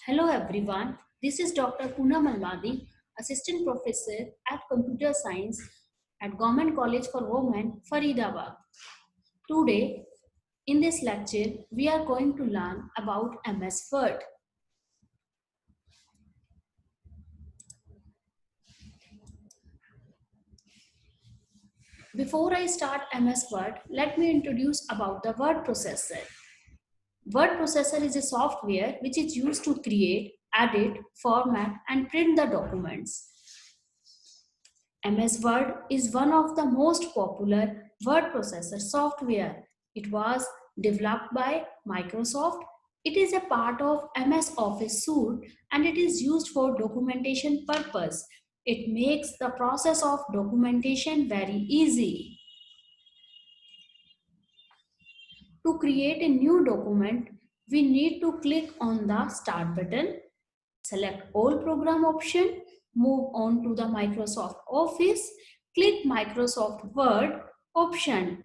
Hello everyone, this is Dr. Poonam Almadi, Assistant Professor at Computer Science at Government College for Women, Faridabad. Today, in this lecture, we are going to learn about MS Word. Before I start MS Word, let me introduce about the word processor. Word processor is a software which is used to create, edit, format and print the documents. MS Word is one of the most popular word processor software. It was developed by Microsoft. It is a part of MS Office suite and it is used for documentation purpose. It makes the process of documentation very easy. To create a new document, we need to click on the Start button, select All Program option, move on to the Microsoft Office, click Microsoft Word option.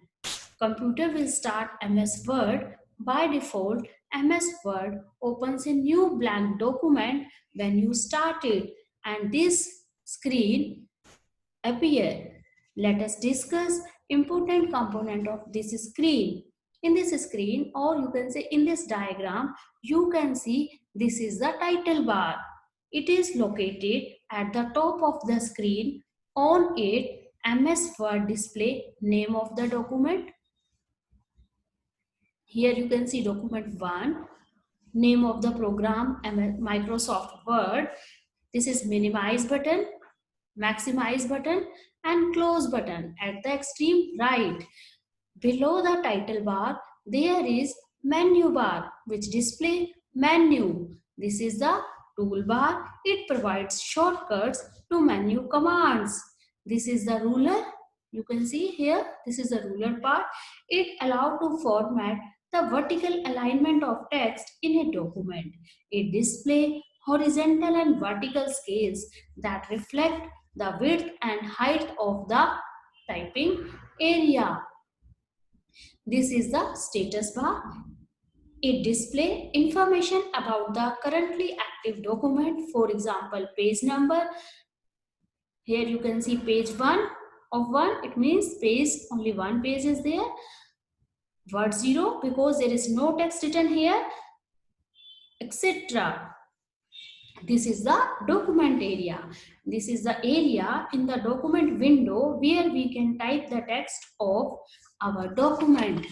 Computer will start MS Word. By default, MS Word opens a new blank document when you start it and this screen appear. Let us discuss important component of this screen. In this screen, or you can say in this diagram, you can see this is the title bar. It is located at the top of the screen. On it, MS Word display name of the document. Here you can see document 1, name of the program Microsoft Word. This is minimize button, maximize button and close button at the extreme right. Below the title bar, there is menu bar which display menu. This is the toolbar. It provides shortcuts to menu commands. This is the ruler. You can see here, this is the ruler part. It allows to format the vertical alignment of text in a document. It displays horizontal and vertical scales that reflect the width and height of the typing area. This is the status bar. It displays information about the currently active document. For example, page number. Here you can see page 1 of 1. It means page, only one page is there. Word 0 because there is no text written here, etc. This is the document area. This is the area in the document window where we can type the text of our document.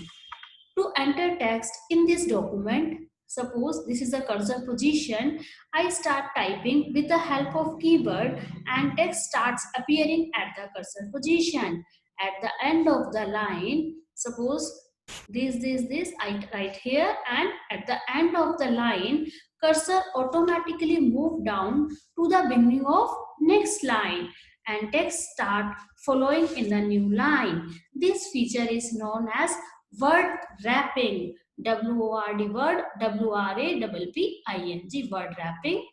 To enter text in this document, suppose this is the cursor position, I start typing with the help of keyboard and text starts appearing at the cursor position. At the end of the line, suppose this, I write here and at the end of the line, cursor automatically move down to the beginning of next line and text start following in the new line. This feature is known as word wrapping. W-O-R-D word, W-R-A-P-P-I-N-G, word wrapping.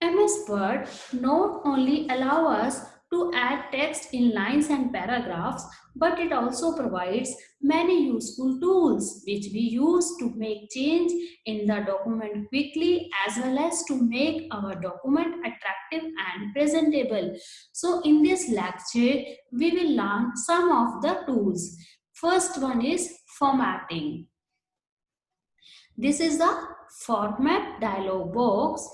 MS Word not only allow us to add text in lines and paragraphs, but it also provides many useful tools which we use to make change in the document quickly as well as to make our document attractive and presentable. So in this lecture, we will learn some of the tools. First one is formatting. This is the format dialog box.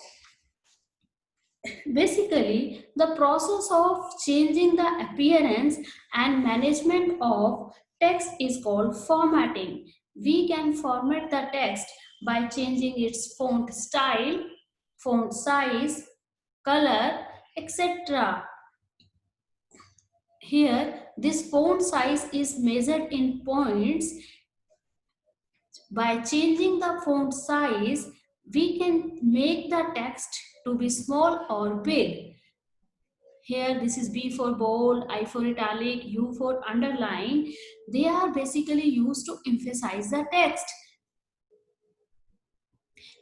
Basically, the process of changing the appearance and management of text is called formatting. We can format the text by changing its font style, font size, color, etc. Here, this font size is measured in points. By changing the font size, we can make the text to be small or big. Here, this is B for bold, I for italic, U for underline. They are basically used to emphasize the text.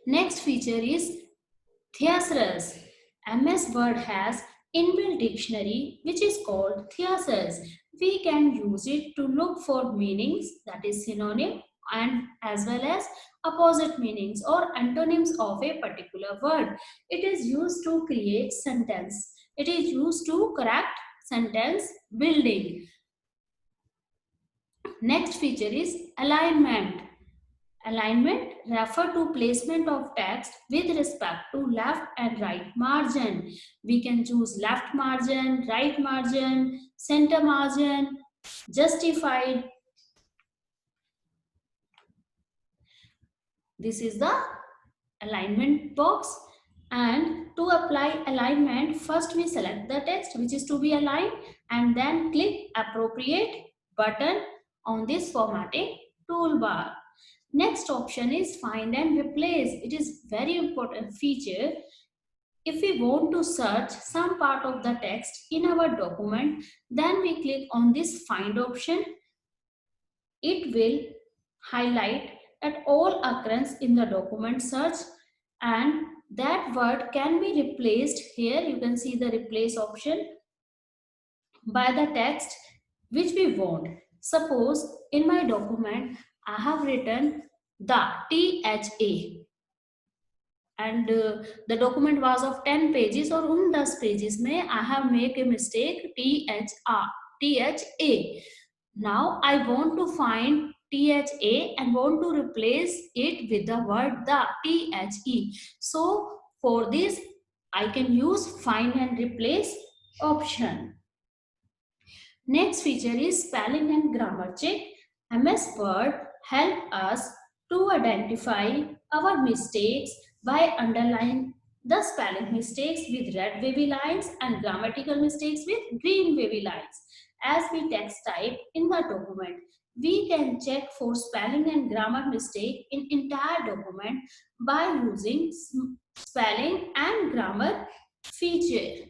Next feature is thesaurus. MS Word has inbuilt dictionary which is called thesaurus. We can use it to look for meanings, that is synonym, and as well as opposite meanings or antonyms of a particular word. It is used to create sentence. It is used to correct sentence building. Next feature is alignment. Alignment refer to placement of text with respect to left and right margin. We can choose left margin, right margin, center margin, justified. This is the alignment box. And to apply alignment, first we select the text which is to be aligned and then click appropriate button on this formatting toolbar. Next option is find and replace. It is very important feature. If we want to search some part of the text in our document, then we click on this find option. It will highlight at all occurrence in the document search and that word can be replaced. Here you can see the replace option by the text which we want. Suppose in my document I have written the THA and the document was of 10 pages और उन 10 pages में I have make a mistake THA. Now I want to find THA and want to replace it with the word the THE. So for this I can use find and replace option. Next feature is spelling and grammar check. MS Word help us to identify our mistakes by underlining the spelling mistakes with red wavy lines and grammatical mistakes with green wavy lines. As we text type in the document, we can check for spelling and grammar mistake in entire document by using spelling and grammar feature.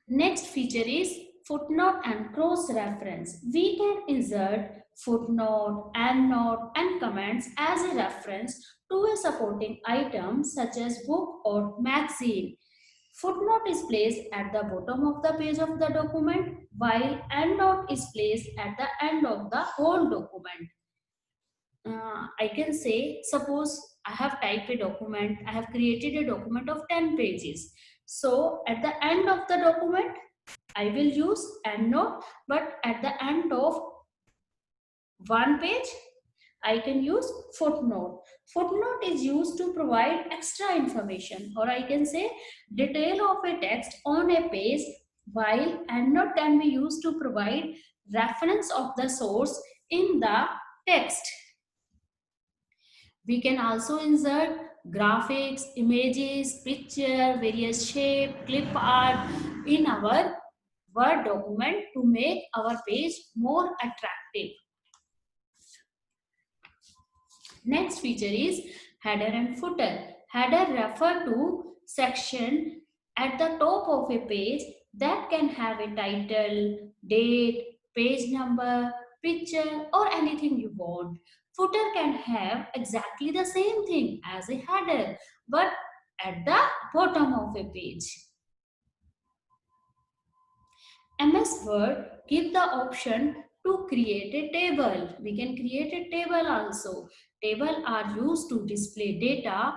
Next feature is footnote and cross reference. We can insert footnote, endnote and comments as a reference to a supporting item such as book or magazine. Footnote is placed at the bottom of the page of the document while endnote is placed at the end of the whole document. I can say, suppose I have typed a document, I have created a document of 10 pages. So at the end of the document, I will use endnote, but at the end of one page, I can use footnote. Footnote is used to provide extra information, or I can say detail of a text on a page, while endnote can be used to provide reference of the source in the text. We can also insert graphics, images, picture, various shape, clip art in our Word document to make our page more attractive. Next feature is header and footer. Header refer to section at the top of a page that can have a title, date, page number, picture or anything you want. Footer can have exactly the same thing as a header but at the bottom of a page. MS Word give the option to create a table. We can create a table also. Tables are used to display data.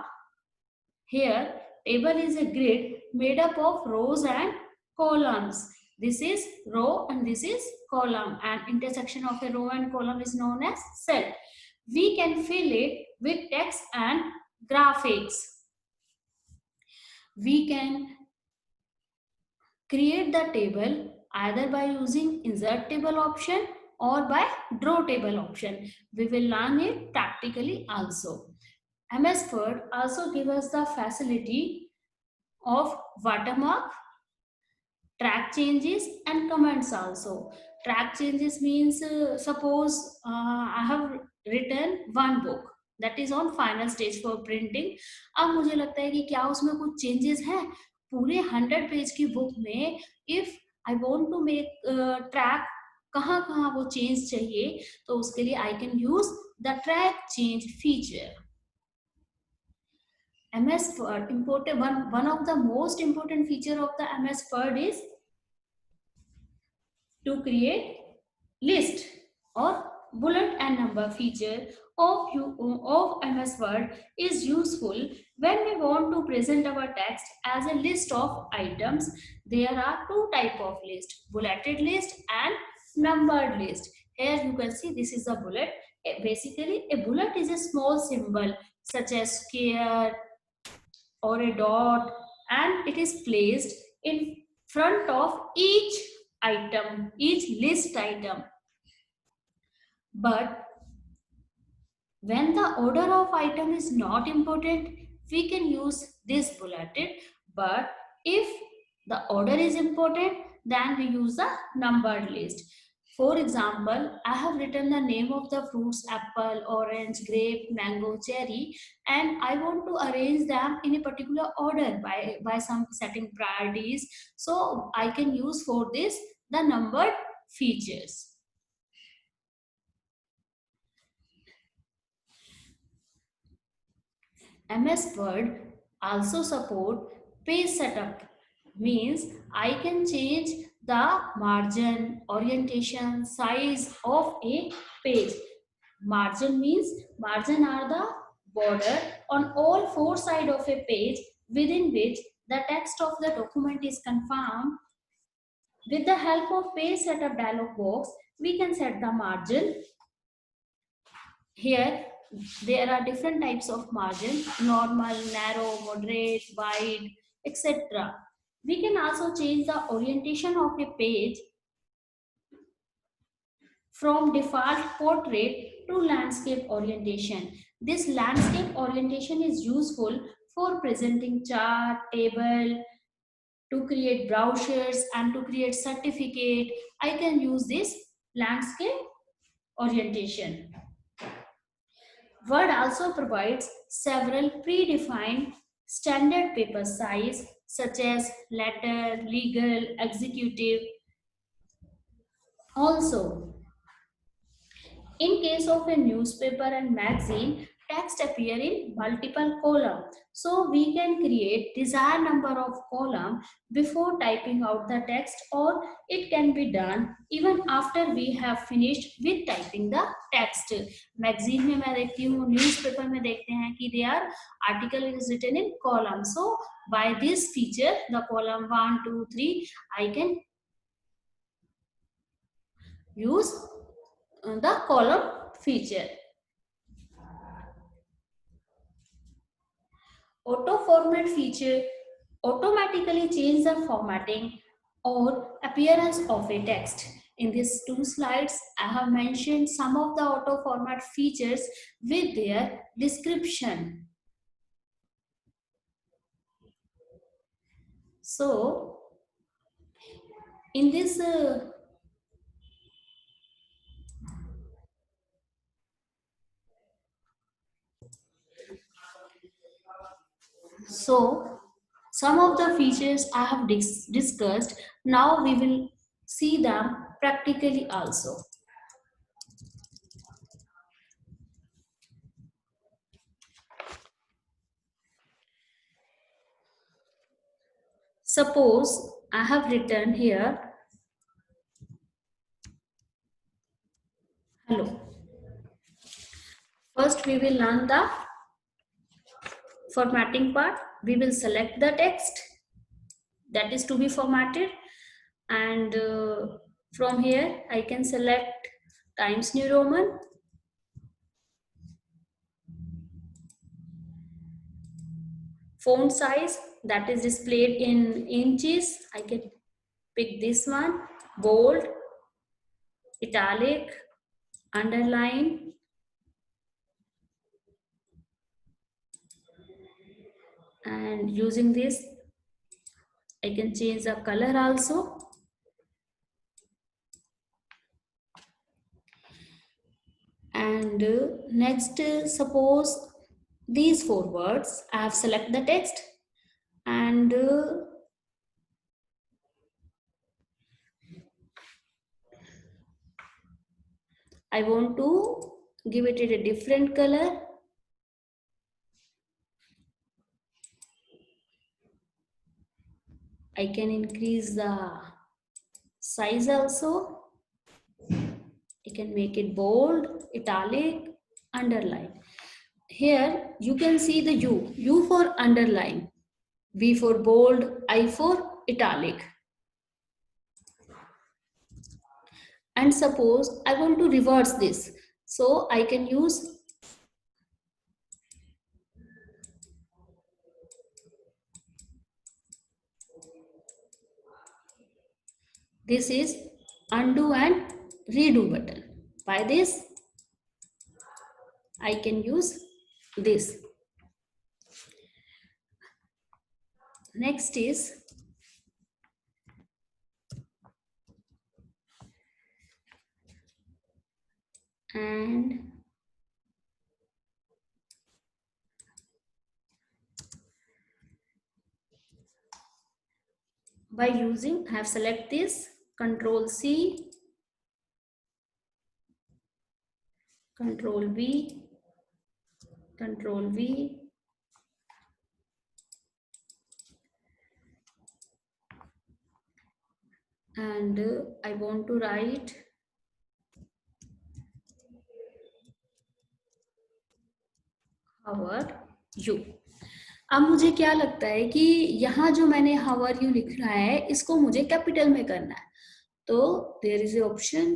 Here, table is a grid made up of rows and columns. This is row and this is column, and intersection of a row and column is known as cell. We can fill it with text and graphics. We can create the table either by using insert table option or by draw table option. We will learn it practically also. MS Word also gives us the facility of watermark, track changes and comments also. Track changes means suppose I have written one book that is on final stage for printing. अब मुझे लगता है कि क्या उसमें कुछ changes हैं पूरे 100 पेज की बुक में. If I want to make track कहाँ कहाँ वो change चाहिए तो उसके लिए I can use the track change feature. MS Word one of the most important feature of the MS Word is to create list or bullet and number feature of MS Word is useful when we want to present our text as a list of items. There are two type of list: bulleted list and numbered list. Here you can see this is a bullet. Basically, a bullet is a small symbol such as square or a dot, and it is placed in front of each item, each list item. But when the order of item is not important, we can use this bulleted. But if the order is important, then we use the numbered list. For example, I have written the name of the fruits: apple, orange, grape, mango, cherry, and I want to arrange them in a particular order by some setting priorities. So I can use for this the numbered features. MS Word also support page setup, means I can change the margin, orientation, size of a page. Margin means margin are the border on all four sides of a page within which the text of the document is confirmed. With the help of page setup dialog box, we can set the margin. Here there are different types of margin: normal, narrow, moderate, wide, etc. We can also change the orientation of a page from default portrait to landscape orientation. This landscape orientation is useful for presenting chart, table, to create brochures and to create certificate. I can use this landscape orientation. Word also provides several predefined standard paper size such as letter, legal, executive. Also, in case of a newspaper and magazine, text appear in multiple columns. So we can create desired number of column before typing out the text, or it can be done even after we have finished with typing the text. Magazine में मैं देखती हूँ, newspaper में देखते हैं कि their article is written in column. So by this feature, the column 1, 2, 3, I can use the column feature. Auto format feature automatically change the formatting or appearance of a text. In these two slides, I have mentioned some of the auto format features with their description. So, in this some of the features I have discussed. Now we will see them practically also. Suppose I have written here, hello. First we will learn the formatting part. We will select the text that is to be formatted, and from here I can select Times New Roman, font size that is displayed in inches. I can pick this one: bold, italic, underline, and using this I can change the color also. And next, suppose these four words, I have select the text, and I want to give it a different color. I can increase the size also. You can make it bold, italic, underline. Here you can see the U for underline, B for bold, I for italic. And suppose I want to reverse this, so I can use this is undo and redo button. By this I can use this. Next is and by using I have select this, Control C, Control V, Control V, and I want to write hour you. अब मुझे क्या लगता है कि यहाँ जो मैंने हावर you लिख रहा है इसको मुझे कैपिटल में करना है, तो there is a option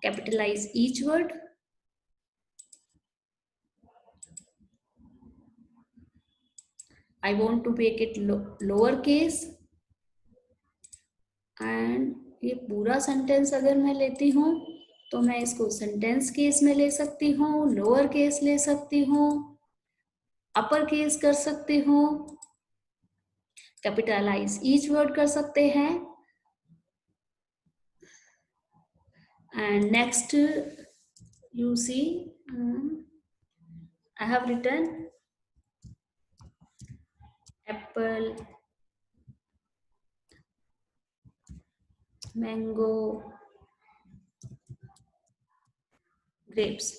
capitalize each word. I want to make it lower case, and ये पूरा सेंटेंस अगर मैं लेती हूँ तो मैं इसको सेंटेंस केस में ले सकती हूँ, लोअर केस ले सकती हूँ, अपर केस कर सकती हूँ, कैपिटलाइज ईच वर्ड कर सकते हैं. And next you see I have written apple, mango, grapes.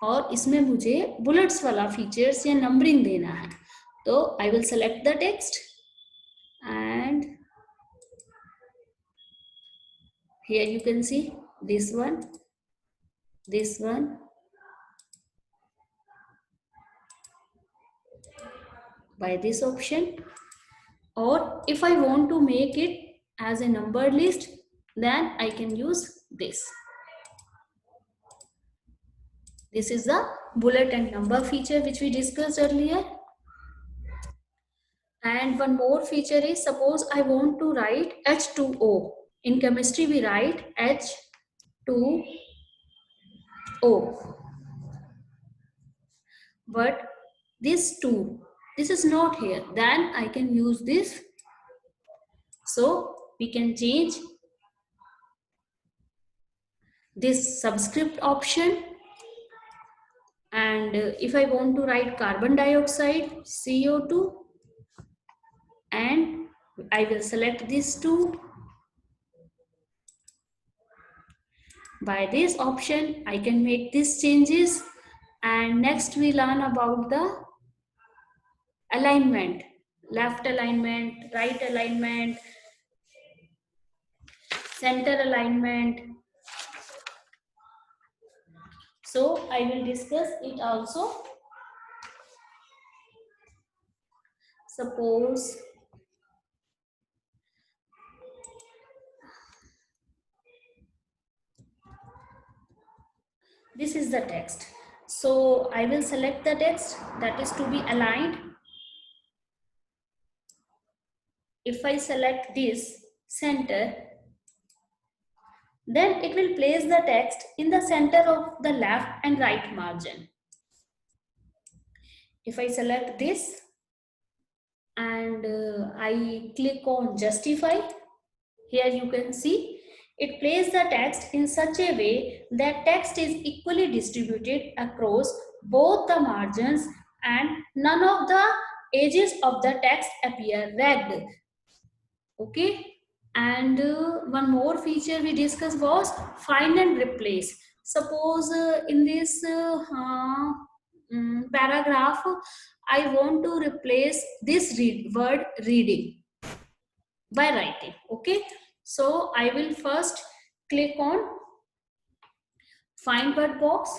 और इसमें मुझे बुलेट्स वाला फीचर्स या नंबरिंग देना है, तो I will select the text and here you can see this one, this one, by this option. Or if I want to make it as a numbered list, then I can use this. This is the bullet and number feature which we discussed earlier. And one more feature is, suppose I want to write H2O. In chemistry we write H2O. But this is not here. Then I can use this. So we can change this subscript option. And if I want to write carbon dioxide, CO2, and I will select these two. By this option, I can make these changes. And next we learn about the alignment, left alignment, right alignment, center alignment. So I will discuss it also. Suppose this is the text. So I will select the text that is to be aligned. If I select this center, then it will place the text in the center of the left and right margin. If I select this and I click on justify, here you can see it places the text in such a way that text is equally distributed across both the margins and none of the edges of the text appear red. Okay. And one more feature we discussed was find and replace. Suppose in this paragraph, I want to replace this word reading by writing. Okay, so I will first click on find bird box.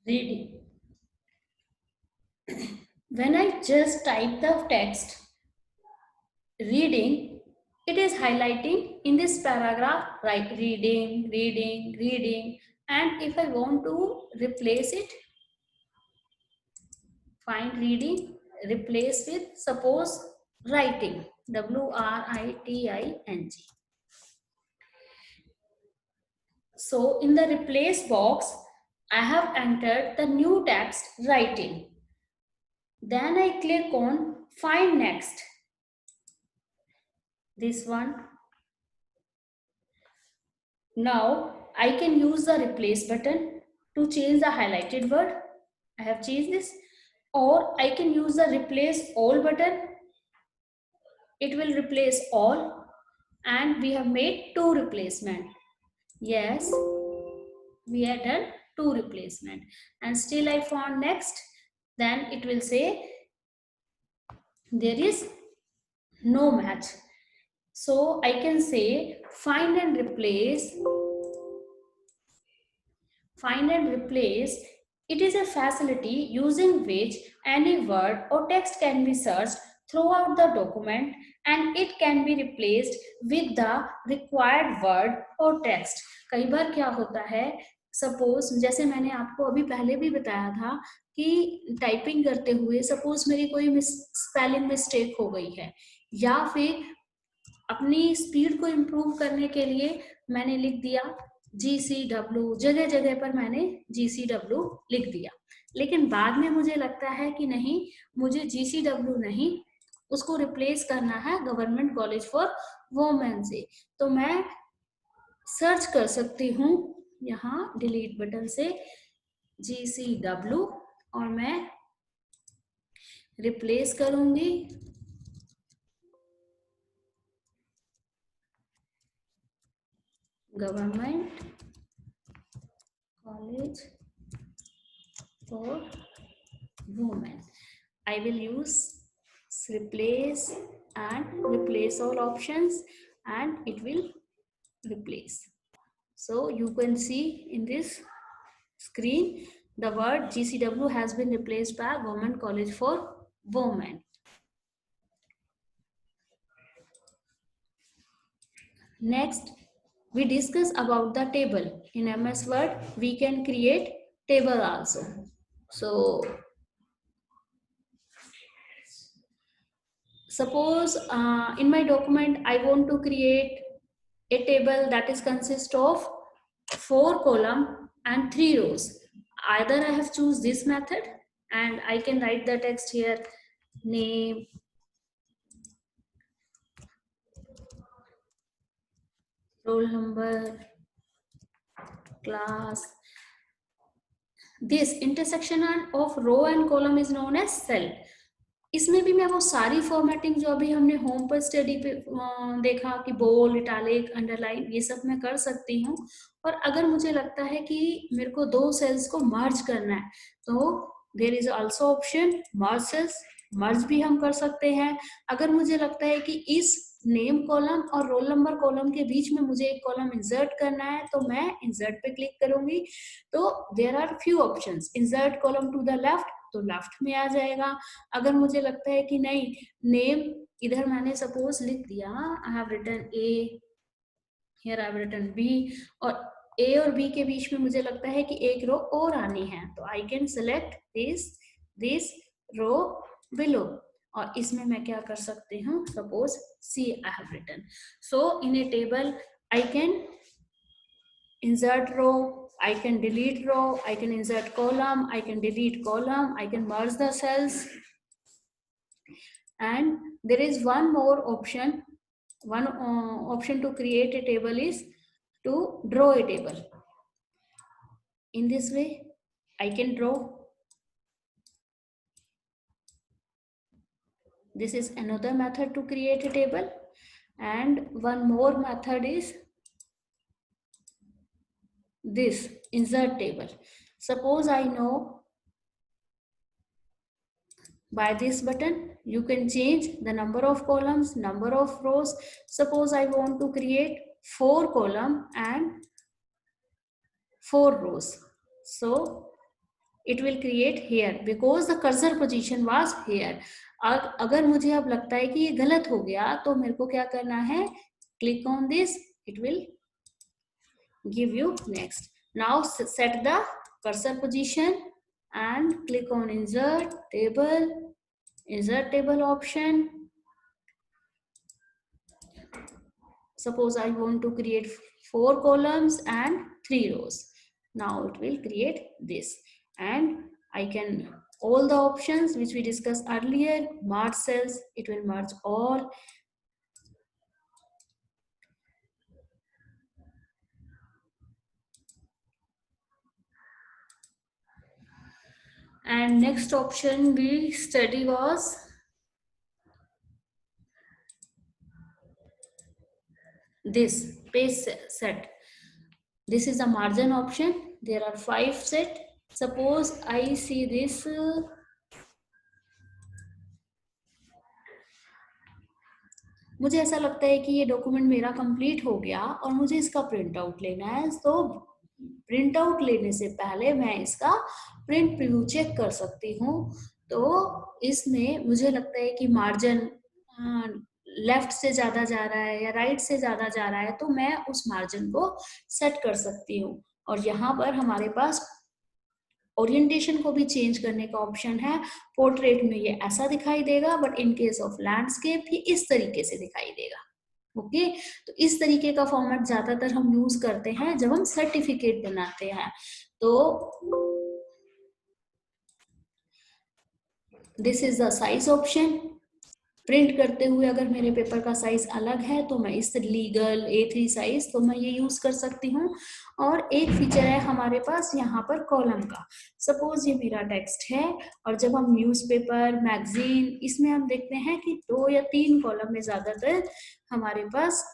Reading. When I just type the text reading, it is highlighting in this paragraph, right? Reading, reading, reading. And if I want to replace it, find reading, replace with suppose writing, WRITING. So in the replace box, I have entered the new text writing. Then I click on find next. This one. Now I can use the replace button to change the highlighted word. I have changed this. Or I can use the replace all button. It will replace all. And we have made two replacement. Yes, we have done two replacement. And still I found next. Then it will say there is no match. So I can say find and replace. Find and replace. It is a facility using which any word or text can be searched throughout the document and it can be replaced with the required word or text. कई बार क्या होता है, suppose जैसे मैंने आपको अभी पहले भी बताया था कि टाइपिंग करते हुए सपोज मेरी कोई स्पेलिंग मिस्टेक हो गई है या फिर अपनी स्पीड को इम्प्रूव करने के लिए मैंने लिख दिया GCW, जगह जगह पर मैंने GCW लिख दिया, लेकिन बाद में मुझे लगता है कि नहीं, मुझे GCW नहीं, उसको रिप्लेस करना है गवर्नमेंट कॉलेज फॉर वुमेन से। तो मैं सर्च कर सकती हूँ यहाँ डिलीट बटन से GCW और मैं रिप्लेस करूंगी government college for women. I will use replace and replace all options and it will replace. So you can see in this screen the word GCW has been replaced by Government College for Women. Next, we discuss about the table. In MS Word, we can create table also. So suppose in my document I want to create a table that is consist of 4 column and 3 rows. Either I have choose this method and I can write the text here, name, roll number, class. This intersection of row and column is known as cell. इसमें भी मैं वो सारी formatting जो अभी हमने home पर study पे देखा कि बोल्ड, इटैलिक, अंडरलाइन, ये सब मैं कर सकती हूँ। और अगर मुझे लगता है कि मेरे को दो सेल्स को मर्ज करना है तो there is also option merge cells, merge भी हम कर सकते हैं। अगर मुझे लगता है कि इस नेम कॉलम और रोल नंबर कॉलम के बीच में मुझे एक कॉलम इंसर्ट करना है तो मैं इंसर्ट पे क्लिक करूंगी। तो there are few options, insert column to the left तो लेफ्ट में आ जाएगा। अगर मुझे लगता है कि नहीं, नेम इधर मैंने सपोज लिख दिया, I have written A, here I have written B, और ए और बी के बीच में मुझे लगता है कि एक रो और आनी है तो I can select this row below. और इसमें मैं क्या कर सकती हूँ, suppose C I have written. So in a table I can insert row, I can delete row, I can insert column, I can delete column, I can merge the cells. And there is one more option, one option to create a table is to draw a table. In this way, I can draw. This is another method to create a table. And one more method is this insert table. Suppose I know by this button you can change the number of columns, number of rows. Suppose I want to create 4 columns and 4 rows. So it will create here because the cursor position was here. अगर मुझे अब लगता है कि ये गलत हो गया तो मेरे को क्या करना है, click on this, it will give you next. Now set the cursor position and click on insert table option. Suppose I want to create 4 columns and 3 rows. Now it will create this, and I can all the options which we discussed earlier, merge cells, it will merge all. And next option we study was this page set. This is the margin option. There are 5 set. Suppose I see this मुझे ऐसा लगता है कि ये document मेरा complete हो गया और मुझे इसका प्रिंट आउट लेना है, तो प्रिंट आउट लेने से पहले मैं इसका प्रिंट प्रीव्यू चेक कर सकती हूँ। तो इसमें मुझे लगता है कि मार्जिन लेफ्ट से ज्यादा जा रहा है या राइट से ज्यादा जा रहा है, तो मैं उस मार्जिन को सेट कर सकती हूँ। और यहाँ पर हमारे पास ओरिएंटेशन को भी चेंज करने का ऑप्शन है। पोर्ट्रेट में ये ऐसा दिखाई देगा, but in case of landscape ये इस तरीके से दिखाई देगा। ओके, तो इस तरीके का फॉर्मेट ज्यादातर हम यूज करते हैं जब हम सर्टिफिकेट बनाते हैं। तो this is the size option. Print करते हुए अगर मेरे पेपर का साइज अलग है तो मैं इस लीगल A3 साइज तो मैं ये यूज कर सकती हूँ। और एक फीचर है हमारे पास यहाँ पर कॉलम का। सपोज ये मेरा टेक्स्ट है और जब हम न्यूज़पेपर, मैगजीन, इसमें हम देखते हैं कि 2 या 3 कॉलम में ज्यादातर हमारे पास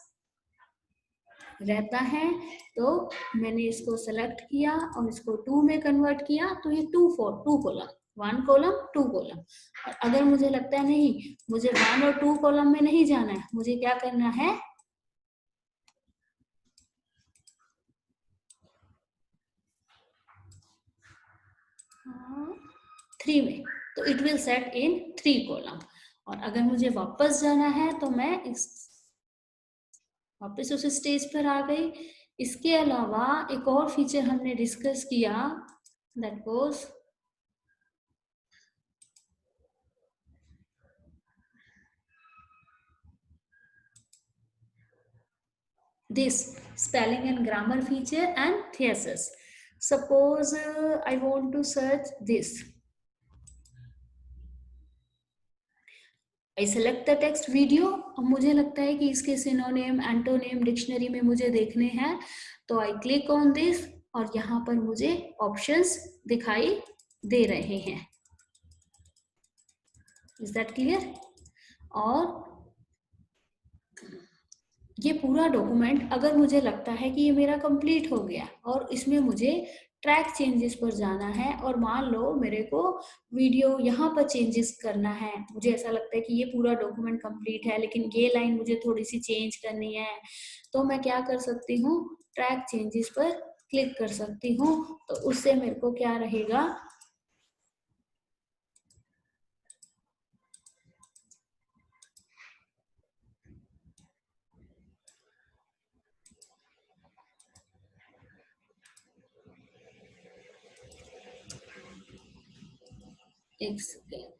रहता है। तो मैंने इसको सेलेक्ट किया और इसको 2 में कन्वर्ट किया, तो ये 2 कॉलम, 1 कॉलम 2 कॉलम। और अगर मुझे लगता है नहीं, मुझे 1 और 2 कॉलम में नहीं जाना है, मुझे क्या करना है, 3 में, तो it will set in 3 column. और अगर मुझे वापस जाना है तो मैं वापस उस स्टेज पर आ गई। इसके अलावा एक और फीचर हमने डिस्कस किया, that was this spelling and grammar feature and thesis. Suppose I want to search this. I select the text video। अब मुझे लगता है कि इसके सिनोनिम, एंटोनिम डिक्शनरी में मुझे देखने हैं, तो I click on this और यहाँ पर मुझे ऑप्शंस दिखाई दे रहे हैं। Is that clear? और ये पूरा डॉक्यूमेंट अगर मुझे लगता है कि ये मेरा कंप्लीट हो गया और इसमें मुझे ट्रैक चेंजेस पर जाना है, और मान लो मेरे को वीडियो यहाँ पर चेंजेस करना है, मुझे ऐसा लगता है कि ये पूरा डॉक्यूमेंट कंप्लीट है लेकिन ये लाइन मुझे थोड़ी सी चेंज करनी है, तो मैं क्या कर सकती हूँ, ट्रैक चेंजेस पर क्लिक कर सकती हूँ। तो उससे मेरे को क्या रहेगा, एक सेकेंड,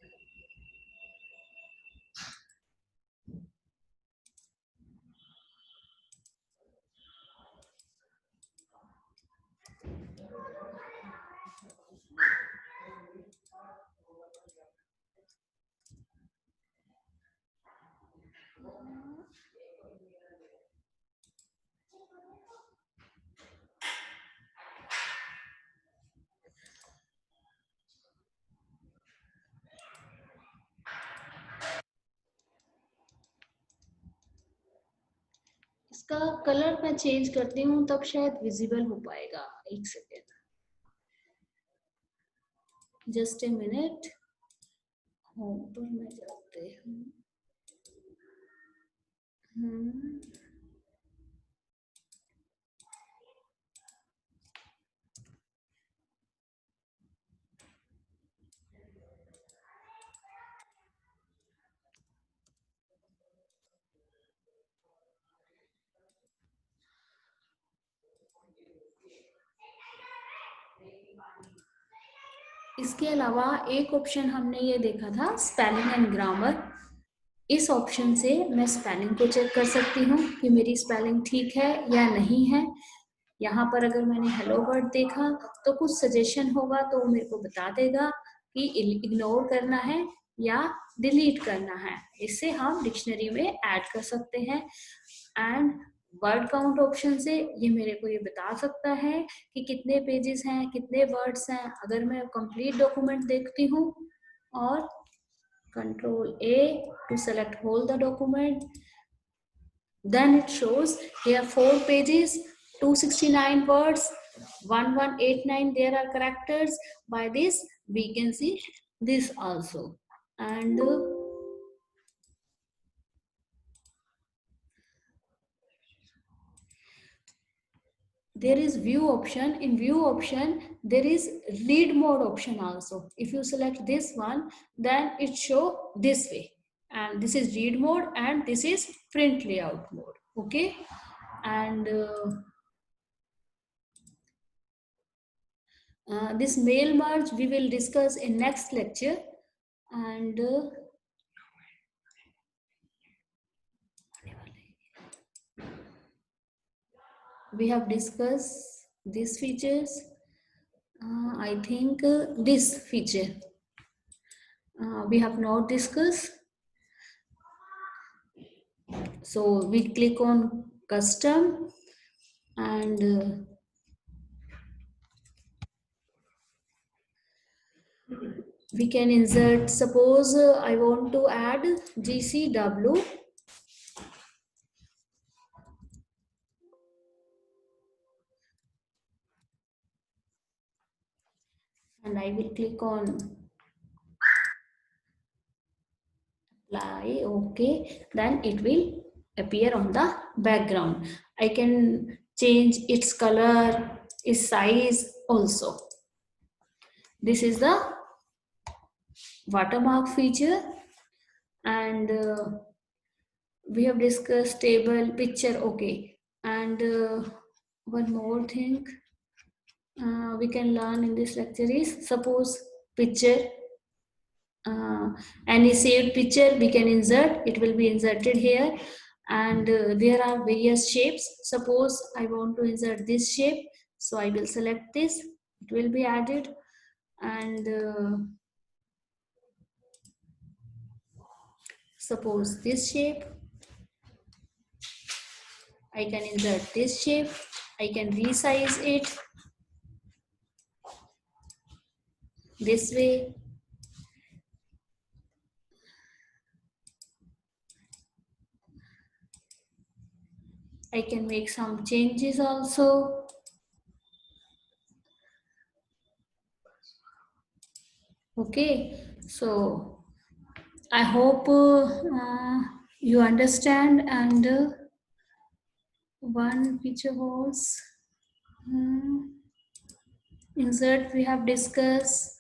इसका कलर मैं चेंज करती हूँ तब शायद विजिबल हो पाएगा. एक second, just a minute. Home पर मैं जाते हूँ. इसके अलावा एक ऑप्शन हमने ये देखा था, स्पेलिंग एंड ग्रामर. इस ऑप्शन से मैं स्पेलिंग को चेक कर सकती हूँ कि मेरी स्पेलिंग ठीक है या नहीं है. यहाँ पर अगर मैंने हेलो वर्ड देखा तो कुछ सजेशन होगा तो वो मेरे को बता देगा कि इग्नोर करना है या डिलीट करना है. इससे हम डिक्शनरी में ऐड कर सकते हैं. एंड वर्ड काउंट ऑप्शन से ये मेरे को ये बता सकता है कि कितने पेजेस हैं, कितने वर्ड्स हैं. अगर मैं कंप्लीट डॉक्यूमेंट देखती हूँ और Control A to select whole the document, then it shows here 4 pages, 269 words, 1189 there are characters. By this we can see this also. And there is view option. In view option there is read mode option also. If you select this one, then it show this way, and this is read mode and this is print layout mode. Okay. And this mail merge we will discuss in next lecture. And we have discussed these features. I think this feature we have not discussed. So we click on custom and we can insert, suppose I want to add GCW. And I will click on apply. Okay, then it will appear on the background. I can change its color, its size also. This is the watermark feature. And we have discussed table, picture. Okay. And one more thing we can learn in this lecture is, suppose picture, any saved picture we can insert, it will be inserted here. And there are various shapes. Suppose I want to insert this shape, so I will select this, it will be added. And suppose this shape, I can insert this shape, I can resize it this way. I can make some changes also. Okay, so I hope you understand. And one feature was insert we have discussed,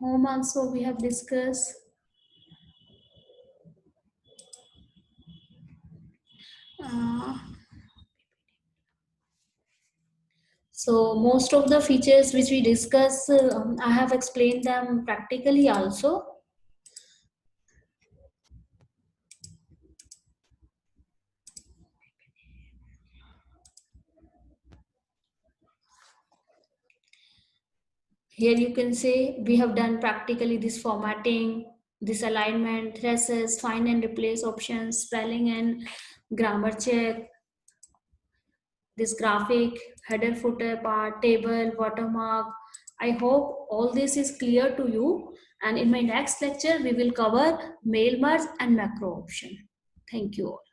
home also we have discussed. So most of the features which we discuss, I have explained them practically also. Here you can say we have done practically this formatting, this alignment, traces, find and replace options, spelling and grammar check, this graphic, header footer part, table, watermark. I hope all this is clear to you. And in my next lecture, we will cover mail merge and macro option. Thank you all.